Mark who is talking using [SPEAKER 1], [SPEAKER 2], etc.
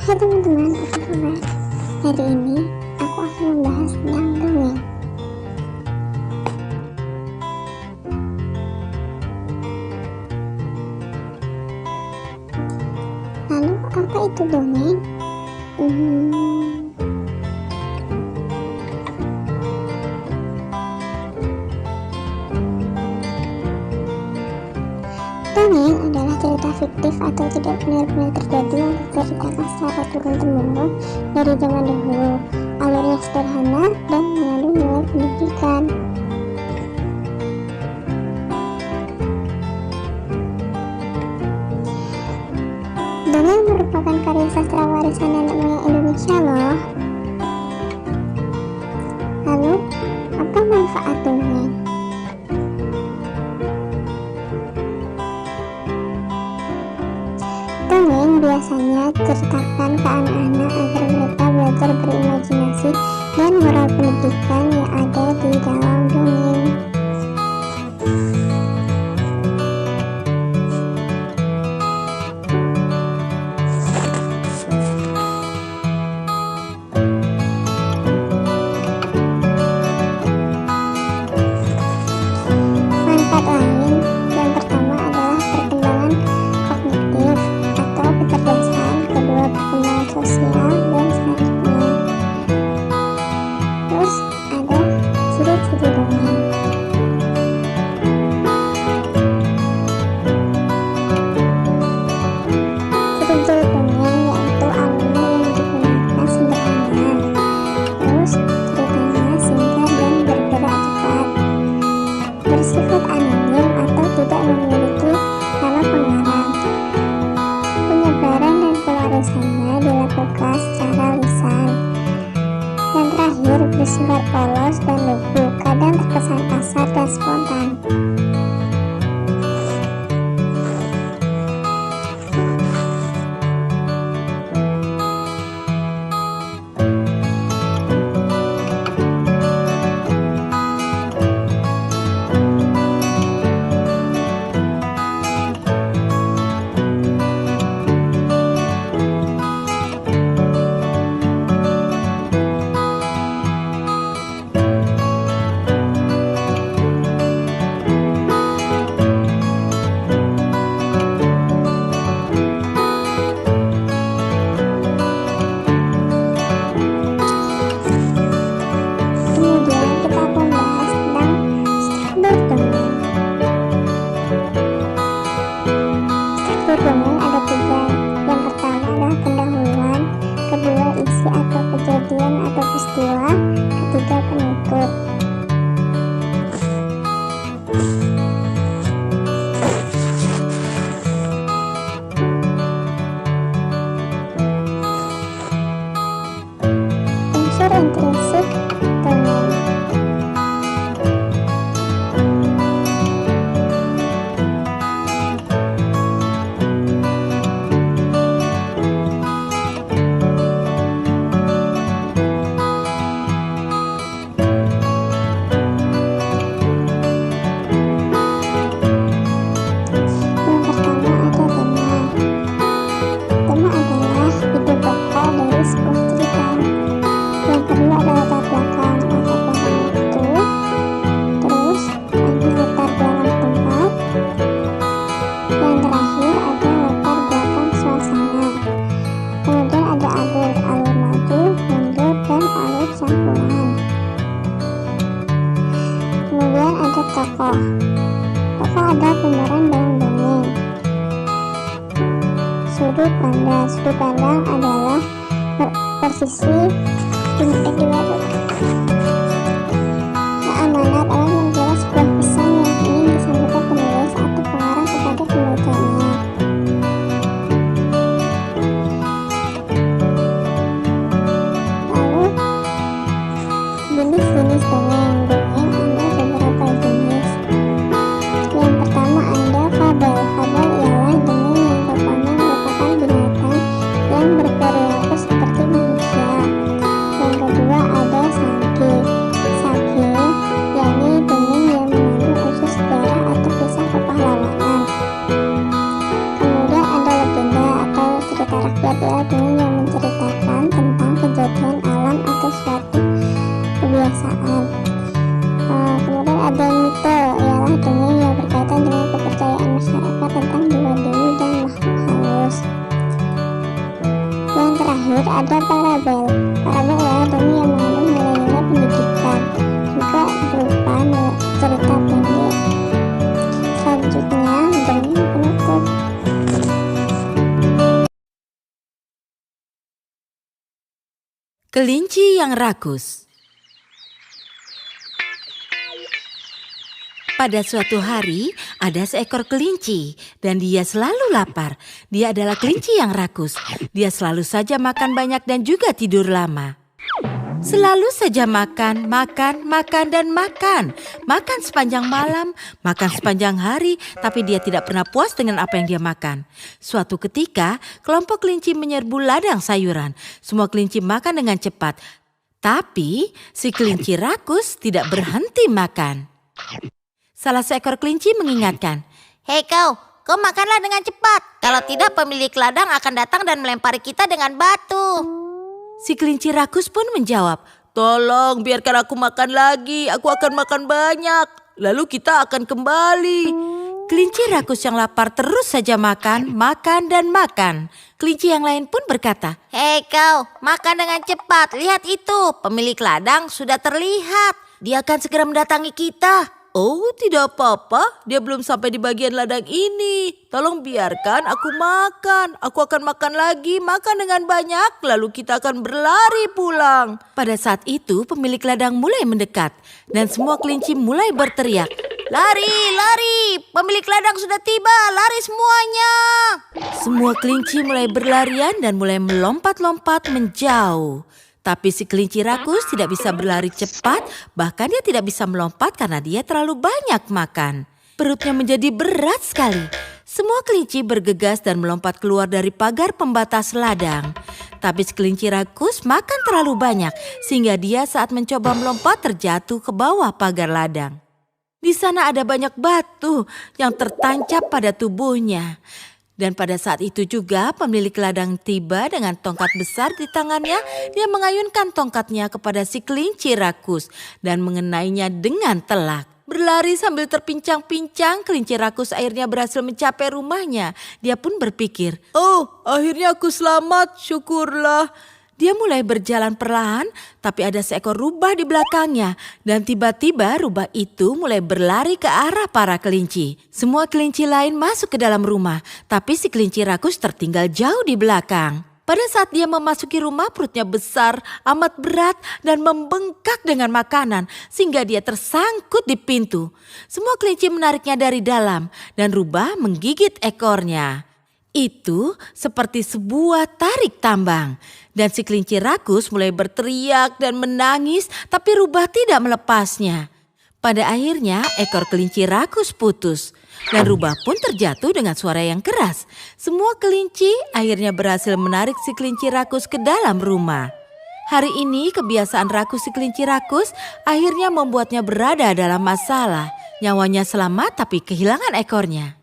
[SPEAKER 1] Hai teman-teman, apa kabar? Hari ini aku akan membahas tentang dongeng. Lalu apa itu dongeng? Dongeng adalah cerita fiktif atau tidak benar-benar terjadi yang diceritakan secara turun-temurun dari zaman dahulu. Alurnya sederhana dan mengandung nilai pendidikan. Dongeng merupakan karya sastra warisan nenek moyang Indonesia loh. Lalu, apa manfaat dongeng? Dongeng biasanya ceritakan ke anak-anak agar mereka belajar berimajinasi dan moral pendidikan yang ada di dalam dongeng. Manfaat lain yang pertama adalah perkembangan kognitif atau kecerdasan, kedua perkembangan sosial dan selanjutnya. Terus ada ciri-ciri dongeng. Ciri-ciri dongeng yaitu alurnya yang digunakan sederhana, terus ceritanya singkat dan bergerak cepat, bersifat anonim atau tidak memiliki nama pengarang, penyebaran dan pewarisannya dilakukan secara lisan, dan terakhir bersifat polos dan lugu, kadang terkesan kasar dan spontan. Dongeng ada tiga. Yang pertama adalah pendahuluan, kedua isi atau kejadian atau peristiwa, ketiga penutup. Unsur intrinsik dongeng. Kemudian ada tokoh. Tokoh adalah pemeran dalam dongeng. Sudut pandang adalah posisi amanat adalah menjelaskan sebuah pesan yang ingin disampaikan penulis atau pengarang kepada pembacanya. Lalu jenis-jenis dongeng. Rakyat ya, dongeng yang menceritakan terakhir ada parabel. Parabel adalah dongeng yang mengandung nilai-nilai pendidikan, juga berupa cerita pendek. Selanjutnya, dongeng penutup.
[SPEAKER 2] Kelinci yang rakus. Pada suatu hari, ada seekor kelinci dan dia selalu lapar. Dia adalah kelinci yang rakus. Dia selalu saja makan banyak dan juga tidur lama. Selalu saja makan, dan makan. Makan sepanjang malam, makan sepanjang hari, tapi dia tidak pernah puas dengan apa yang dia makan. Suatu ketika, kelompok kelinci menyerbu ladang sayuran. Semua kelinci makan dengan cepat. Tapi si kelinci rakus tidak berhenti makan. Salah seekor kelinci mengingatkan,
[SPEAKER 3] "Hei kau makanlah dengan cepat. Kalau tidak pemilik ladang akan datang dan melempari kita dengan batu."
[SPEAKER 2] Si kelinci rakus pun menjawab, "Tolong biarkan aku makan lagi, aku akan makan banyak. Lalu kita akan kembali." Kelinci rakus yang lapar terus saja makan, dan makan. Kelinci yang lain pun berkata,
[SPEAKER 3] "Hei kau, makan dengan cepat. Lihat itu, pemilik ladang sudah terlihat. Dia akan segera mendatangi kita."
[SPEAKER 2] "Oh, tidak apa-apa, dia belum sampai di bagian ladang ini. Tolong biarkan aku makan. Aku akan makan lagi, makan dengan banyak, lalu kita akan berlari pulang." Pada saat itu pemilik ladang mulai mendekat dan semua kelinci mulai berteriak,
[SPEAKER 3] "Lari, lari, pemilik ladang sudah tiba, lari semuanya."
[SPEAKER 2] Semua kelinci mulai berlarian dan mulai melompat-lompat menjauh. Tapi si kelinci rakus tidak bisa berlari cepat, bahkan dia tidak bisa melompat karena dia terlalu banyak makan. Perutnya menjadi berat sekali. Semua kelinci bergegas dan melompat keluar dari pagar pembatas ladang. Tapi si kelinci rakus makan terlalu banyak, sehingga dia saat mencoba melompat terjatuh ke bawah pagar ladang. Di sana ada banyak batu yang tertancap pada tubuhnya. Dan pada saat itu juga pemilik ladang tiba dengan tongkat besar di tangannya. Dia mengayunkan tongkatnya kepada si kelinci rakus dan mengenainya dengan telak. Berlari sambil terpincang-pincang, kelinci rakus akhirnya berhasil mencapai rumahnya. Dia pun berpikir, "Oh, akhirnya aku selamat, syukurlah." Dia mulai berjalan perlahan, tapi ada seekor rubah di belakangnya. Dan tiba-tiba rubah itu mulai berlari ke arah para kelinci. Semua kelinci lain masuk ke dalam rumah, tapi si kelinci rakus tertinggal jauh di belakang. Pada saat dia memasuki rumah, perutnya besar, amat berat, dan membengkak dengan makanan, sehingga dia tersangkut di pintu. Semua kelinci menariknya dari dalam, dan rubah menggigit ekornya. Itu seperti sebuah tarik tambang. Dan si kelinci rakus mulai berteriak dan menangis, tapi rubah tidak melepasnya. Pada akhirnya ekor kelinci rakus putus dan rubah pun terjatuh dengan suara yang keras. Semua kelinci akhirnya berhasil menarik si kelinci rakus ke dalam rumah. Hari ini kebiasaan rakus si kelinci rakus akhirnya membuatnya berada dalam masalah. Nyawanya selamat tapi kehilangan ekornya.